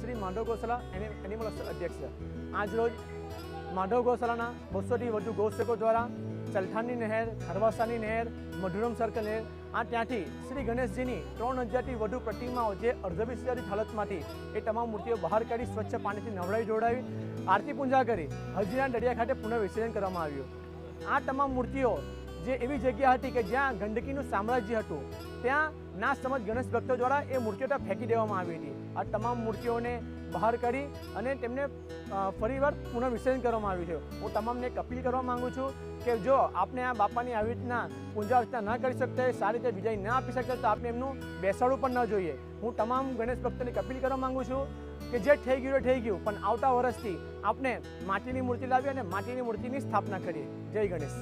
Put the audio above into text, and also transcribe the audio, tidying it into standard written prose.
श्री माधव गौशाला एनिमल अध्यक्ष। आज रोज माधव गौशाला 200 થી વધુ ગૌસેવકો द्वारा चलठानी नहर, खरवासानी नहर, मधुरम सर्कल नहर आ त्याथी श्री गणेशजी की 3000 થી વધુ प्रतिमाओं जे अर्धविसर्जित हालत में ए तमाम मूर्तिओ बहार काढ़ी स्वच्छ पानी थी नवड़ाई जोड़ावी आरती पूजा करी हजीना दरिया खाते पुनः विसर्जन करवामां आव्युं। आ तमाम मूर्तिओ जे एवी जग्या हती के ज्यां गंदकीनुं साम्राज्य हतुं त्यां ना समझ गणेश भक्तों द्वारा ए मूर्तिओ त्यां फेंकी देवामां आवी हती। आ तमाम मूर्तिओने बहार काढ़ी अने तेमने फरीवार पुनः विसर्जन करवामां आव्युं छे। हूँ तमामने एक अपील करवा मांगु छूं कि जो आपने आ बापानी આવી રીતના પૂજા અર્ચના ન કરી શકતા હોય, સારી રીતે વિદાય ન આપી શકતા તો આપણે એમનું બેસાડવું પણ ન જોઈએ। હું તમામ ગણેશ ભક્તોને અપીલ કરવા માંગુ છું કે જે થઈ ગયું પણ આવતા વર્ષથી આપણે માટીની મૂર્તિ લાવી અને માટીની મૂર્તિની સ્થાપના કરીએ। જય ગણેશ।